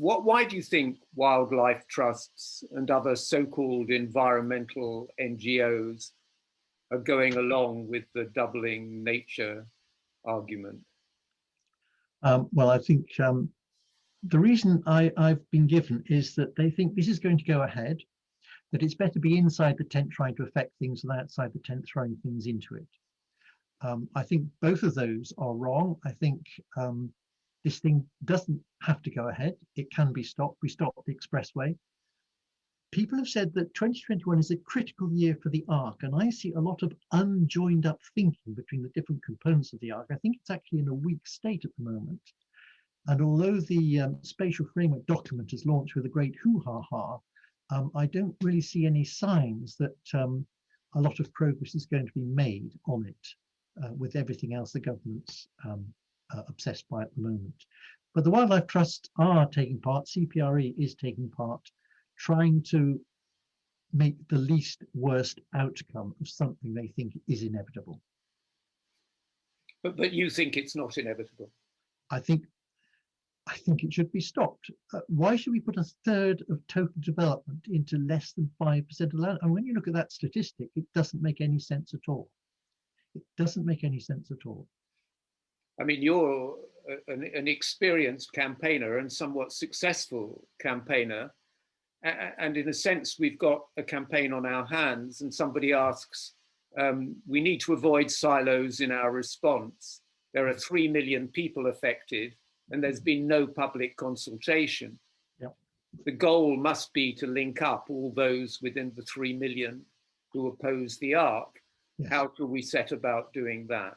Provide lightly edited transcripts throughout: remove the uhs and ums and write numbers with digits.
Why do you think wildlife trusts and other so-called environmental NGOs are going along with the doubling nature argument? Well, I think the reason I've been given is that they think this is going to go ahead, that it's better be inside the tent trying to affect things than outside the tent throwing things into it. I think both of those are wrong. I think this thing doesn't have to go ahead. It can be stopped. We stopped the expressway. People have said that 2021 is a critical year for the ARC, and I see a lot of unjoined up thinking between the different components of the ARC. I think it's actually in a weak state at the moment. And although the spatial framework document is launched with a great hoo-ha-ha, I don't really see any signs that a lot of progress is going to be made on it with everything else the government's obsessed by at the moment. But the wildlife trusts are taking part, CPRE is taking part, trying to make the least worst outcome of something they think is inevitable. But you think it's not inevitable? I think it should be stopped. Why should we put a third of total development into less than 5% of land? And when you look at that statistic, it doesn't make any sense at all. It doesn't make any sense at all. I mean, you're an experienced campaigner and somewhat successful campaigner. And in a sense, we've got a campaign on our hands, and somebody asks, we need to avoid silos in our response. There are 3 million people affected, and there's been no public consultation. Yep. The goal must be to link up all those within the 3 million who oppose the ARC. Yes. How do we set about doing that?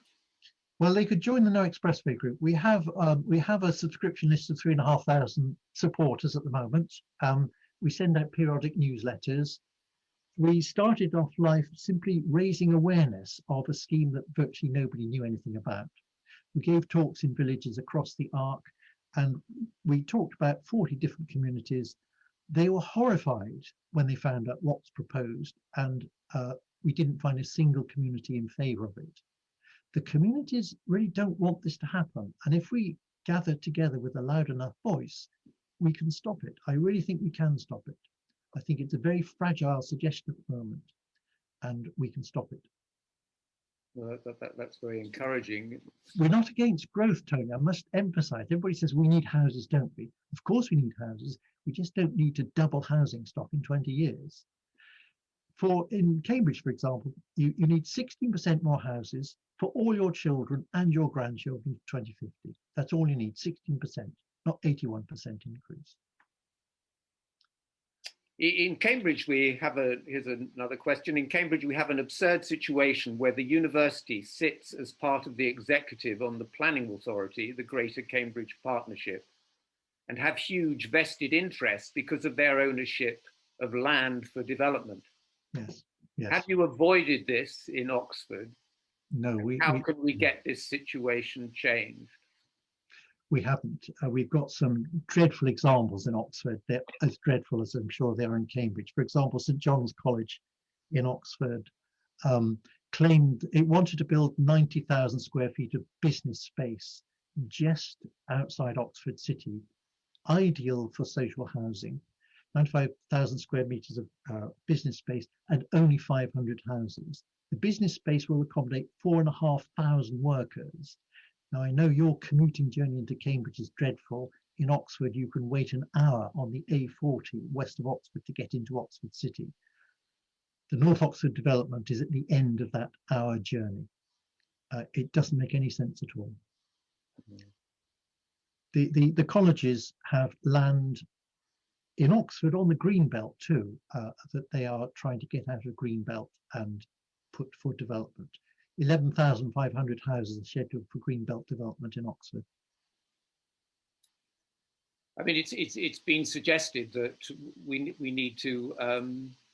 Well, they could join the No Expressway Group. We have a subscription list of 3,500 supporters at the moment. We send out periodic newsletters. We started off life simply raising awareness of a scheme that virtually nobody knew anything about. We gave talks in villages across the ARC, and we talked about 40 different communities. They were horrified when they found out what's proposed, and we didn't find a single community in favour of it. The communities really don't want this to happen, and if we gather together with a loud enough voice, we can stop it. I really think we can stop it. I think it's a very fragile suggestion at the moment, and we can stop it. Well, that's very encouraging. We're not against growth, Tony. I must emphasize, everybody says we need houses, don't we? Of course we need houses. We just don't need to double housing stock in 20 years. In Cambridge, for example, you need 16% more houses for all your children and your grandchildren for 2050. That's all you need, 16%, not 81% increase. In Cambridge, here's another question. In Cambridge, we have an absurd situation where the university sits as part of the executive on the planning authority, the Greater Cambridge Partnership, and have huge vested interests because of their ownership of land for development. Yes. Yes. Have you avoided this in Oxford? No. How can we get this situation changed? We haven't. We've got some dreadful examples in Oxford. They're as dreadful as I'm sure they are in Cambridge. For example, St John's College in Oxford claimed it wanted to build 90,000 square feet of business space just outside Oxford City, ideal for social housing, 95,000 square meters of business space and only 500 houses. The business space will accommodate 4,500 workers. Now, I know your commuting journey into Cambridge is dreadful. In Oxford, you can wait an hour on the A40 west of Oxford to get into Oxford City. The North Oxford development is at the end of that hour journey. It doesn't make any sense at all. The colleges have land in Oxford on the green belt too, that they are trying to get out of green belt and put for development. 11,500 houses are scheduled for green belt development in Oxford. I mean, it's been suggested that we need to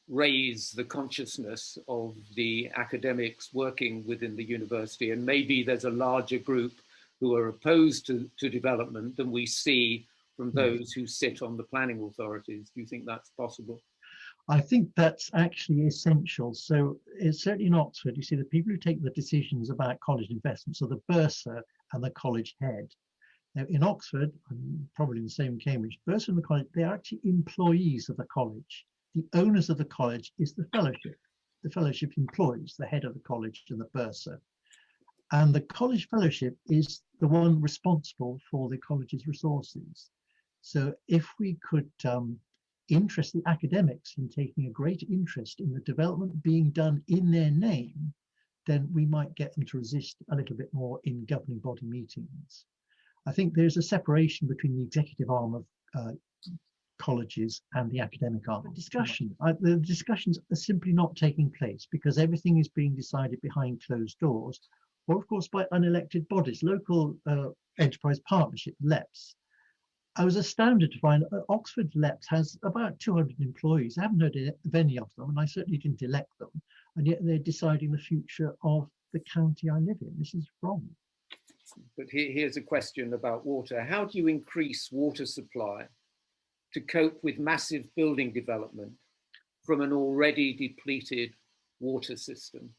raise the consciousness of the academics working within the university, and maybe there's a larger group who are opposed to development than we see from those who sit on the planning authorities. Do you think that's possible? I think that's actually essential. So it's certainly in Oxford, you see the people who take the decisions about college investments are the bursar and the college head. Now, in Oxford, and probably the same in Cambridge, Bursar and the college, they are actually employees of the college. The owners of the college is the fellowship. The fellowship employs the head of the college and the bursar. And the college fellowship is the one responsible for the college's resources. So if we could interest the academics in taking a greater interest in the development being done in their name, then we might get them to resist a little bit more in governing body meetings. I think there's a separation between the executive arm of colleges and the academic arm. The discussions are simply not taking place because everything is being decided behind closed doors, or of course by unelected bodies. Local enterprise partnership, LEPs. I was astounded to find that Oxford LEPs has about 200 employees. I haven't heard of any of them, and I certainly didn't elect them, and yet they're deciding the future of the county I live in. This is wrong. But here's a question about water. How do you increase water supply to cope with massive building development from an already depleted water system?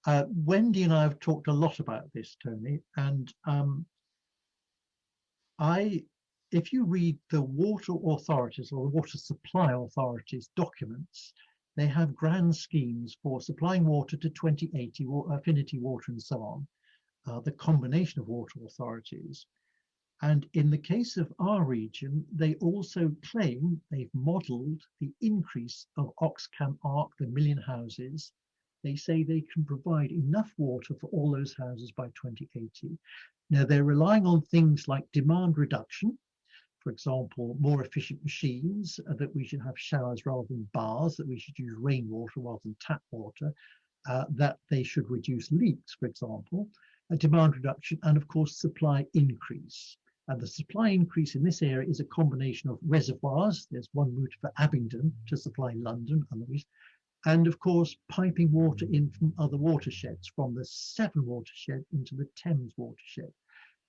Wendy and I have talked a lot about this, Tony, and if you read the water authorities or water supply authorities documents, they have grand schemes for supplying water to 2080, affinity water and so on. The combination of water authorities. And in the case of our region, they also claim they've modelled the increase of Oxcam Arc, the million houses. They say they can provide enough water for all those houses by 2080. Now they're relying on things like demand reduction, for example, more efficient machines, that we should have showers rather than baths, that we should use rainwater rather than tap water, that they should reduce leaks, for example. A demand reduction, and of course supply increase. And the supply increase in this area is a combination of reservoirs. There's one route for Abingdon to supply London and the rest, and of course piping water in from other watersheds, from the Severn watershed into the Thames watershed.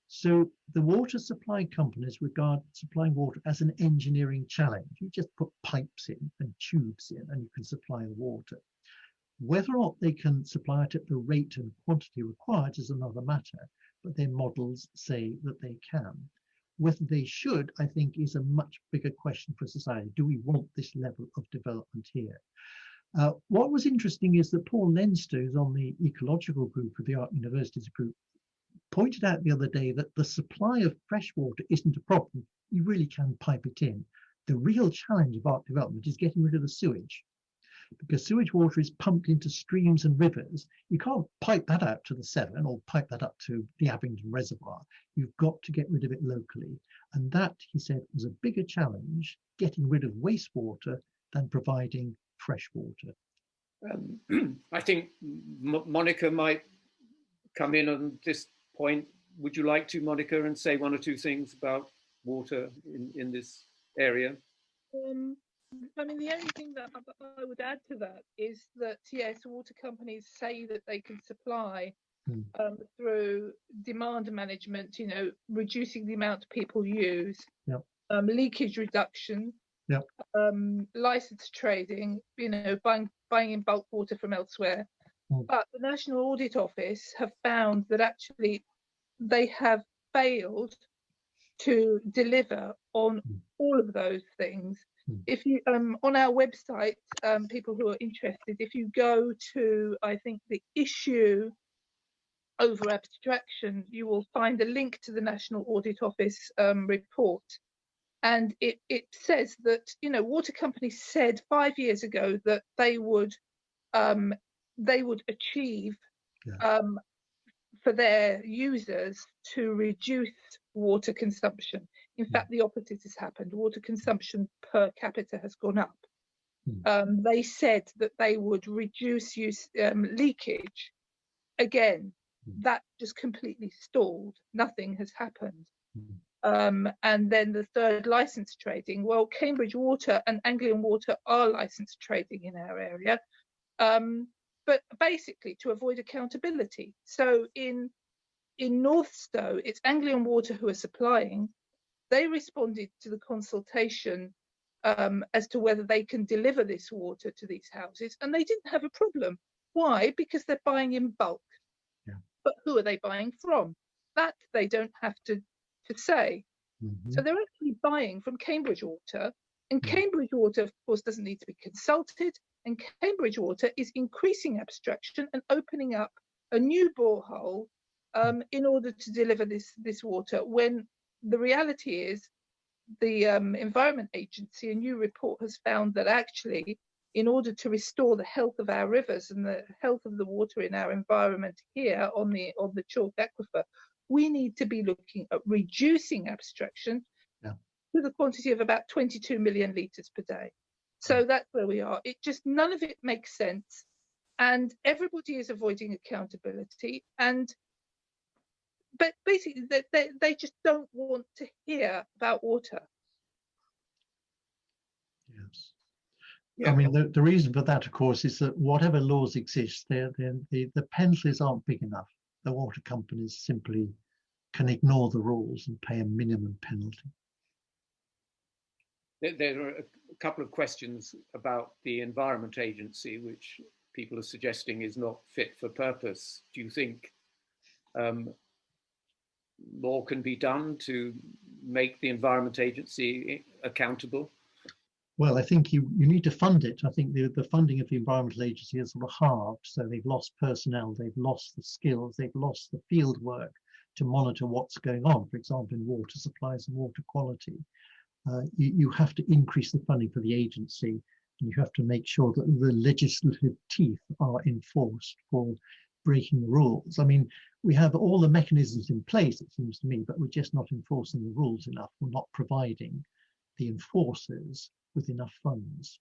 So the water supply companies regard supplying water as an engineering challenge. You just put pipes in and tubes in and you can supply the water. Whether or not they can supply it at the rate and quantity required is another matter, but their models say that they can. Whether they should, I think, is a much bigger question for society. Do we want this level of development here? What was interesting is that Paul Leinster, who's on the ecological group of the Art Universities Group, pointed out the other day that the supply of fresh water isn't a problem. You really can pipe it in. The real challenge of art development is getting rid of the sewage. Because sewage water is pumped into streams and rivers. You can't pipe that out to the Severn or pipe that up to the Abingdon Reservoir. You've got to get rid of it locally. And that, he said, was a bigger challenge, getting rid of wastewater, than providing fresh water. I think Monica might come in on this point. Would you like to, Monica, and say one or two things about water in this area? I mean, the only thing that I would add to that is that, yes, water companies say that they can supply through demand management, you know, reducing the amount people use, leakage reduction, license trading, you know, buying in bulk water from elsewhere. But the National Audit Office have found that actually they have failed to deliver on all of those things. If you on our website, people who are interested, if you go to, I think, the issue over abstraction, you will find a link to the National Audit Office report, and it says that, you know, water companies said 5 years ago that they would achieve for their users to reduce water consumption. In fact, the opposite has happened. Water consumption per capita has gone up. They said that they would reduce leakage. Again, that just completely stalled. Nothing has happened. And then the third, license trading. Well, Cambridge Water and Anglian Water are license trading in our area, but basically to avoid accountability. So in Northstowe, it's Anglian Water who are supplying. They responded to the consultation as to whether they can deliver this water to these houses, and they didn't have a problem. Why? Because they're buying in bulk. But who are they buying from? That they don't have to to say. Mm-hmm. So they're actually buying from Cambridge Water, and Cambridge Water, of course, doesn't need to be consulted, and Cambridge Water is increasing abstraction and opening up a new borehole in order to deliver this water, when the reality is the Environment Agency, a new report has found that actually, in order to restore the health of our rivers and the health of the water in our environment here on the chalk aquifer, we need to be looking at reducing abstraction to the quantity of about 22 million litres per day. So that's where we are. It just, none of it makes sense. And everybody is avoiding accountability. But basically, they just don't want to hear about water. Yes. Yeah. I mean, the reason for that, of course, is that whatever laws exist, the penalties aren't big enough. The water companies simply can ignore the rules and pay a minimum penalty. There are a couple of questions about the Environment Agency, which people are suggesting is not fit for purpose. Do you think more can be done to make the Environment Agency accountable? Well, I think you need to fund it. I think the funding of the Environmental Agency is sort of halved. So they've lost personnel, they've lost the skills, they've lost the field work to monitor what's going on, for example, in water supplies and water quality. You have to increase the funding for the agency, and you have to make sure that the legislative teeth are enforced for breaking the rules. I mean, we have all the mechanisms in place, it seems to me, but we're just not enforcing the rules enough. We're not providing the enforcers with enough funds.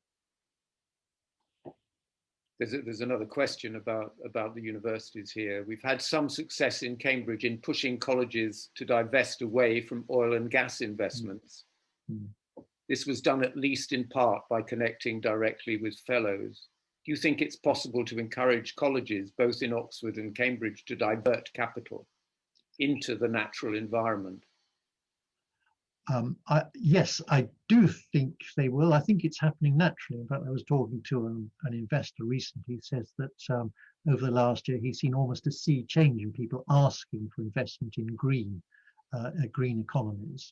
There's another question about the universities here. We've had some success in Cambridge in pushing colleges to divest away from oil and gas investments. This was done at least in part by connecting directly with fellows. Do you think it's possible to encourage colleges, both in Oxford and Cambridge, to divert capital into the natural environment? Yes, I do think they will. I think it's happening naturally. In fact, I was talking to an investor recently who says that over the last year, he's seen almost a sea change in people asking for investment in green economies.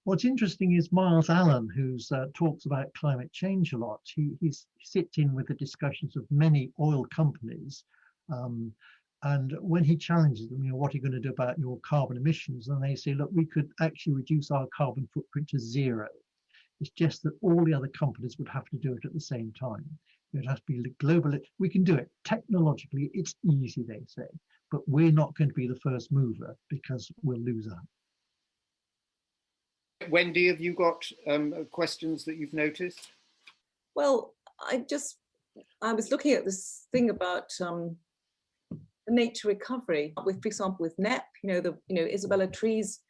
What's interesting is Miles Allen, who talks about climate change a lot. He sits in with the discussions of many oil companies. And when he challenges them, what are you going to do about your carbon emissions? And they say, look, we could actually reduce our carbon footprint to zero. It's just that all the other companies would have to do it at the same time. It has to be global. We can do it. Technologically, it's easy, they say, but we're not going to be the first mover because we'll lose out. Wendy, have you got questions that you've noticed? Well, I was looking at this thing about nature recovery with, for example, with NEP, Isabella Tree's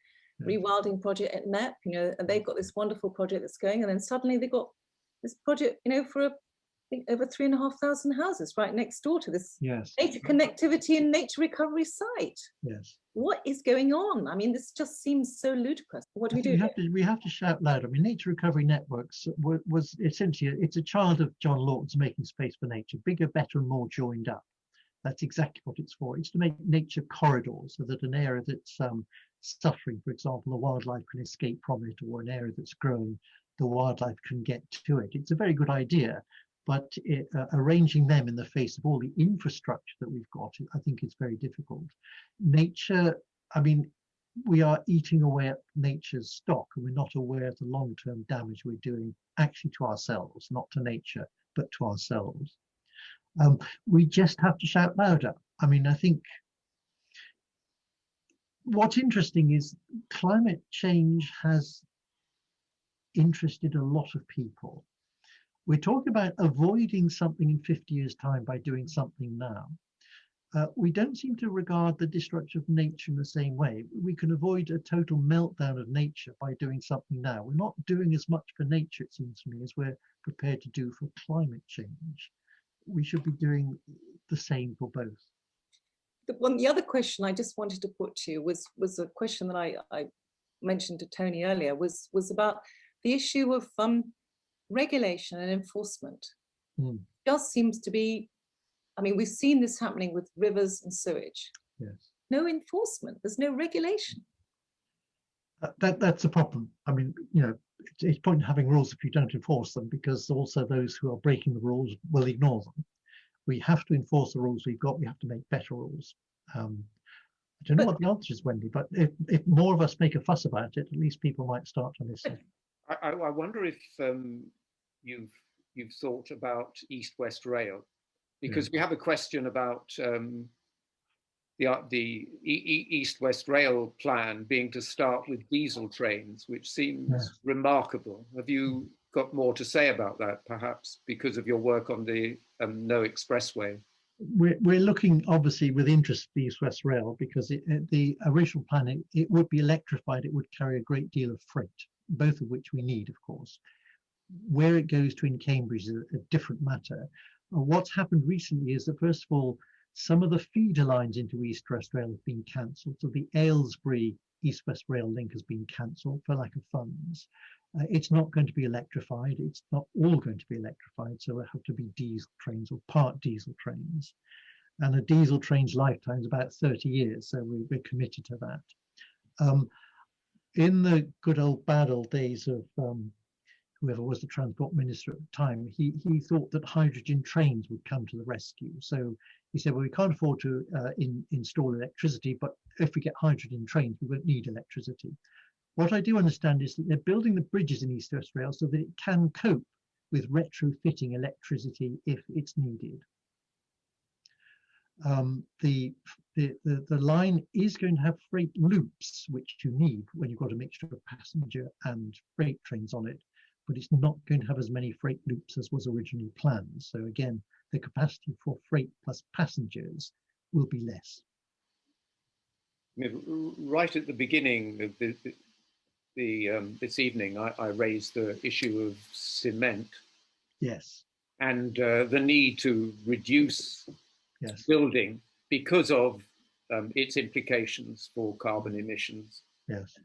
rewilding project at NEP, and they've got this wonderful project that's going, and then suddenly they've got this project, for I think over 3,500 houses right next door to this nature connectivity and nature recovery site. Yes. What is going on? I mean, this just seems so ludicrous. What do we do? We have to shout loud. I mean, Nature Recovery Networks was essentially, it's a child of John Lawton's Making Space for Nature, bigger, better, and more joined up. That's exactly what it's for. It's to make nature corridors so that an area that's suffering, for example, the wildlife can escape from it, or an area that's growing, the wildlife can get to it. It's a very good idea, but arranging them in the face of all the infrastructure that we've got, I think it's very difficult. Nature, I mean, we are eating away at nature's stock, and we're not aware of the long-term damage we're doing actually to ourselves, not to nature, but to ourselves. We just have to shout louder. I mean, I think what's interesting is climate change has interested a lot of people. We're talking about avoiding something in 50 years' time by doing something now. We don't seem to regard the destruction of nature in the same way. We can avoid a total meltdown of nature by doing something now. We're not doing as much for nature, it seems to me, as we're prepared to do for climate change. We should be doing the same for both. The other question I just wanted to put to you was a question that I mentioned to Tony earlier, was about the issue of regulation and enforcement. It just seems to be, I mean, we've seen this happening with rivers and sewage. Yes. No enforcement, there's no regulation. That's a problem. I mean, you know, it's point having rules if you don't enforce them, because also those who are breaking the rules will ignore them. We have to enforce the rules we've got. We have to make better rules. I don't know what the answer is, Wendy, but if more of us make a fuss about it, at least people might start to listen. I wonder if you've thought about East-West Rail, because we have a question about the East-West Rail plan being to start with diesel trains, which seems remarkable. Have you got more to say about that, perhaps because of your work on the No Expressway? We're looking obviously with interest at the East-West Rail, because the original plan, it would be electrified. It would carry a great deal of freight, both of which we need, of course. Where it goes to in Cambridge is a different matter. What's happened recently is that, first of all, some of the feeder lines into East-West Rail have been cancelled. So the Aylesbury East-West Rail link has been cancelled for lack of funds. It's not going to be electrified. It's not all going to be electrified. So there have to be diesel trains or part diesel trains. And a diesel train's lifetime is about 30 years. So we're committed to that. In the good old bad old days of whoever was the transport minister at the time, he thought that hydrogen trains would come to the rescue. So he said, well, we can't afford to install electricity, but if we get hydrogen trains, we won't need electricity. What I do understand is that they're building the bridges in East-West Rail so that it can cope with retrofitting electricity if it's needed. The line is going to have freight loops, which you need when you've got a mixture of passenger and freight trains on it, but it's not going to have as many freight loops as was originally planned. So again, the capacity for freight plus passengers will be less. Right at the beginning of this evening, I raised the issue of cement. Yes. And the need to reduce building because of its implications for carbon emissions. Yes.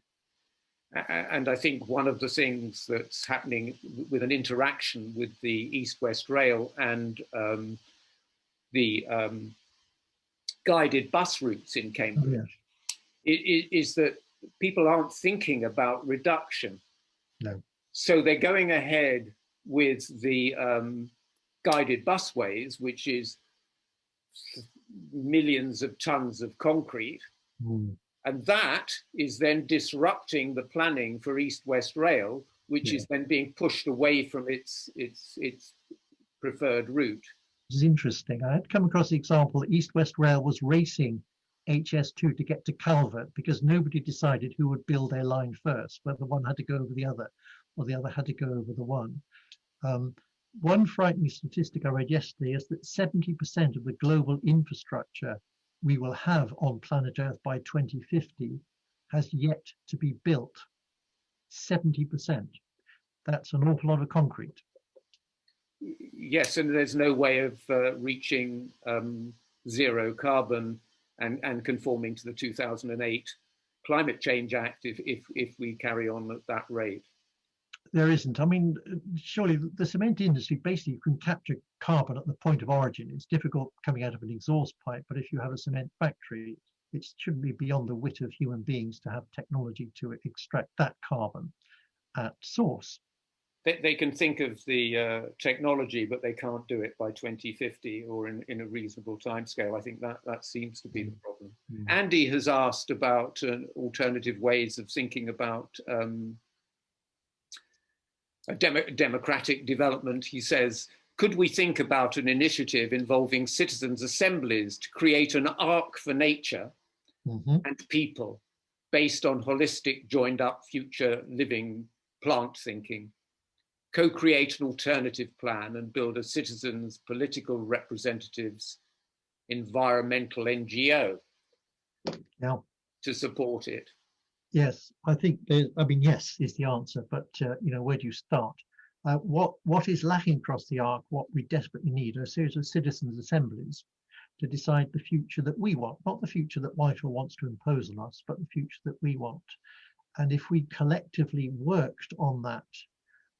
And I think one of the things that's happening with an interaction with the East-West Rail and the guided bus routes in Cambridge is that people aren't thinking about reduction. No. So they're going ahead with the guided busways, which is millions of tons of concrete. And that is then disrupting the planning for East-West Rail, which is then being pushed away from its preferred route. This is interesting. I had come across the example that East-West Rail was racing HS2 to get to Calvert because nobody decided who would build their line first, whether one had to go over the other or the other had to go over the one. One frightening statistic I read yesterday is that 70% of the global infrastructure we will have on planet Earth by 2050 has yet to be built. 70%. That's an awful lot of concrete. Yes, and there's no way of reaching zero carbon and conforming to the 2008 Climate Change Act if we carry on at that rate. There isn't. I mean, surely the cement industry basically can capture carbon at the point of origin. It's difficult coming out of an exhaust pipe, but if you have a cement factory, it shouldn't be beyond the wit of human beings to have technology to extract that carbon at source. They can think of the technology, but they can't do it by 2050 or in a reasonable timescale. I think that seems to be the problem. Andy has asked about alternative ways of thinking about a democratic development. He says, could we think about an initiative involving citizens' assemblies to create an arc for nature and people based on holistic, joined up future living plant thinking? Co-create an alternative plan and build a citizens' political representatives environmental NGO to support it. Yes, I think, yes is the answer, but where do you start? What is lacking across the arc, what we desperately need, are a series of citizens' assemblies to decide the future that we want, not the future that Whitehall wants to impose on us, but the future that we want. And if we collectively worked on that,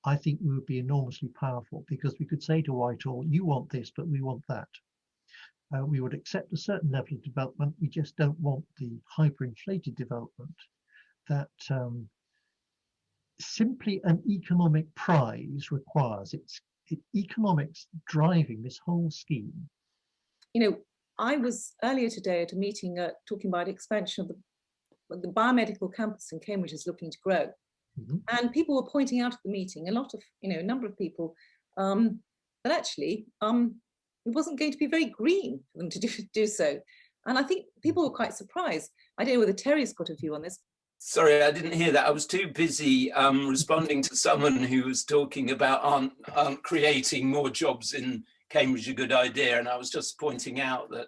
I think we would be enormously powerful, because we could say to Whitehall, you want this, but we want that. We would accept a certain level of development. We just don't want the hyperinflated development that simply an economic prize requires. It's economics driving this whole scheme. You know, I was earlier today at a meeting talking about expansion of the biomedical campus in Cambridge is looking to grow. And people were pointing out at the meeting, a number of people, that actually it wasn't going to be very green for them to do so. And I think people were quite surprised. I don't know whether Terry's got a view on this. Sorry, I didn't hear that. I was too busy responding to someone who was talking about aren't creating more jobs in Cambridge a good idea. And I was just pointing out that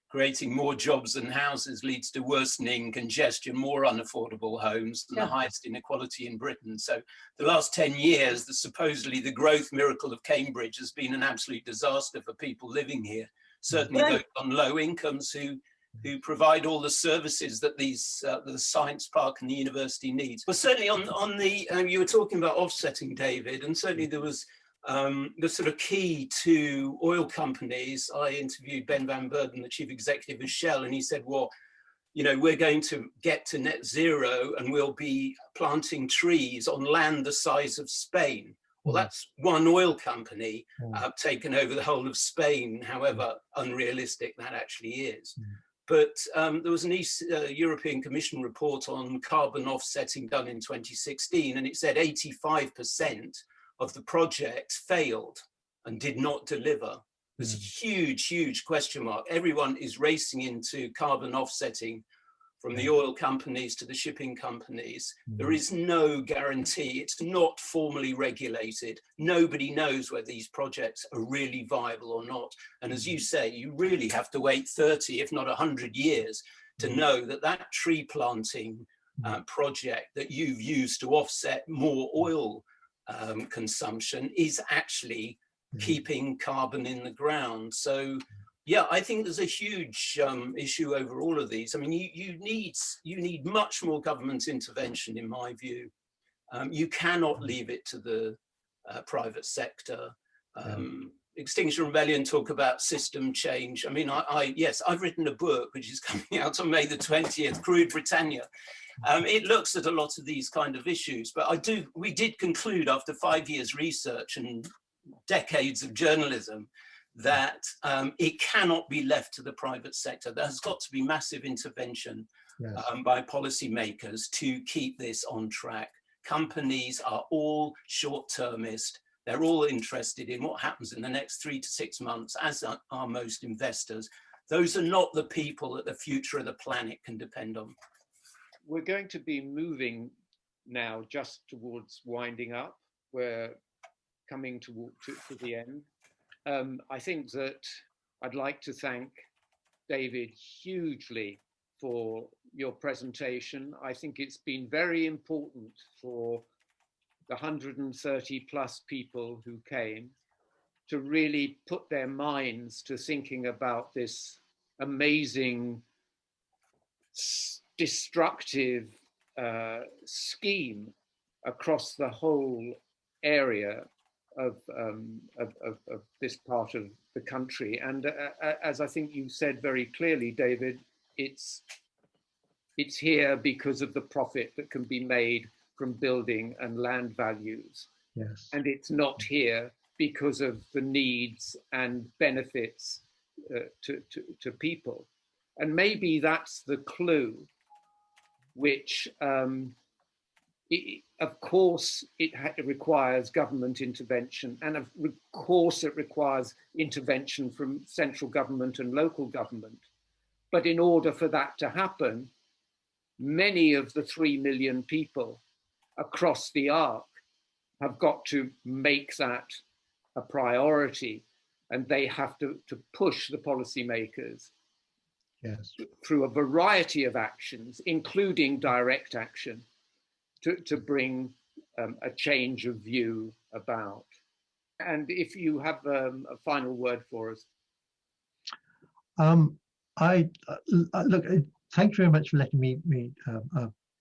creating more jobs and houses leads to worsening congestion, more unaffordable homes, and the highest inequality in Britain. So the last 10 years, supposedly the growth miracle of Cambridge has been an absolute disaster for people living here, certainly those on low incomes who provide all the services that the science park and the university needs. Well, certainly on the, you were talking about offsetting, David, and certainly there was the sort of key to oil companies. I interviewed Ben Van Beurden, the chief executive of Shell, and he said, well, you know, we're going to get to net zero and we'll be planting trees on land the size of Spain. Well, that's one oil company taken over the whole of Spain, however unrealistic that actually is. But there was an European Commission report on carbon offsetting done in 2016, and it said 85% of the project failed and did not deliver. There's a huge, huge question mark. Everyone is racing into carbon offsetting, from the oil companies to the shipping companies. There is no guarantee. It's not formally regulated. Nobody knows whether these projects are really viable or not. And as you say, you really have to wait 30, if not 100 years to know that that tree planting project that you've used to offset more oil consumption is actually keeping carbon in the ground. So yeah, I think there's a huge issue over all of these. I mean, you need much more government intervention, in my view. You cannot leave it to the private sector. Extinction Rebellion talk about system change. I mean, yes, I've written a book which is coming out on May the 20th, Crude Britannia. It looks at a lot of these kind of issues, but we did conclude after 5 years research and decades of journalism that it cannot be left to the private sector. There has got to be massive intervention by policymakers to keep this on track. Companies are all short-termist. They're all interested in what happens in the next 3 to 6 months, as are most investors. Those are not the people that the future of the planet can depend on. We're going to be moving now just towards winding up. We're coming to the end. I think that I'd like to thank David hugely for your presentation. I think it's been very important for the 130 plus people who came to really put their minds to thinking about this amazing, destructive scheme across the whole area of this part of the country. And as I think you said very clearly, David, it's here because of the profit that can be made from building and land values. Yes. And it's not here because of the needs and benefits to people. And maybe that's the clue, which of course it requires government intervention, and of course it requires intervention from central government and local government. But in order for that to happen, many of the 3 million people across the arc have got to make that a priority, and they have to push the policymakers through a variety of actions, including direct action, to bring a change of view about. And if you have a final word for us. Look, thank you very much for letting me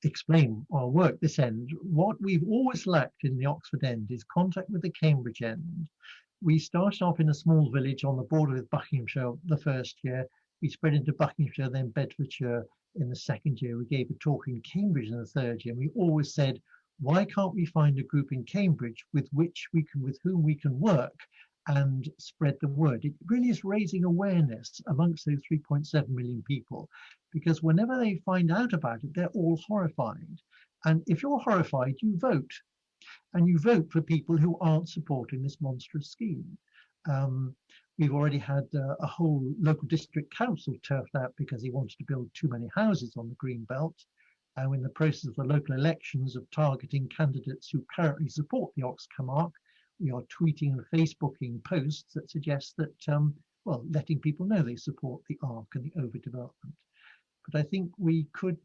explain our work this end. What we've always lacked in the Oxford end is contact with the Cambridge end. We started off in a small village on the border with Buckinghamshire the first year. We spread into Buckinghamshire, then Bedfordshire in the second year. We gave a talk in Cambridge in the third year. And we always said, why can't we find a group in Cambridge with whom we can work and spread the word? It really is raising awareness amongst those 3.7 million people, because whenever they find out about it, they're all horrified. And if you're horrified, you vote. And you vote for people who aren't supporting this monstrous scheme. We've already had a whole local district council turfed out because he wanted to build too many houses on the green belt. And in the process of the local elections of targeting candidates who apparently support the Ox Camargue, we are tweeting and Facebooking posts that suggest that, well, letting people know they support the ARC and the overdevelopment. But I think we could,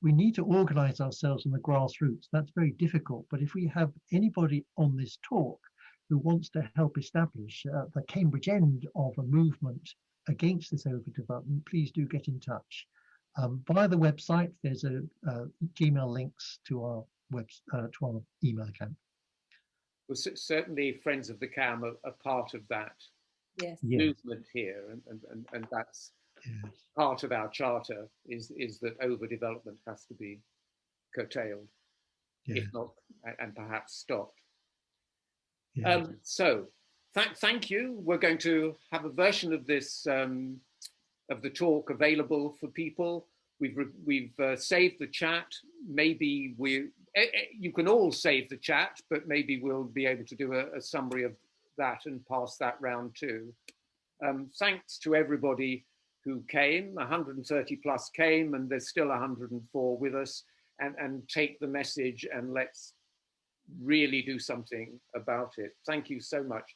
we need to organize ourselves in the grassroots. That's very difficult. But if we have anybody on this talk who wants to help establish the Cambridge end of a movement against this overdevelopment, please do get in touch. Via the website, there's a Gmail links to our email account. Well, certainly Friends of the Cam are part of that movement here, and that's part of our charter is that overdevelopment has to be curtailed, if not, and perhaps stopped. So thank you. We're going to have a version of this of the talk available for people. We've saved the chat. Maybe you can all save the chat, but maybe we'll be able to do a summary of that and pass that round too. Thanks to everybody who came. 130 plus came, and there's still 104 with us, and take the message and let's really do something about it. Thank you so much.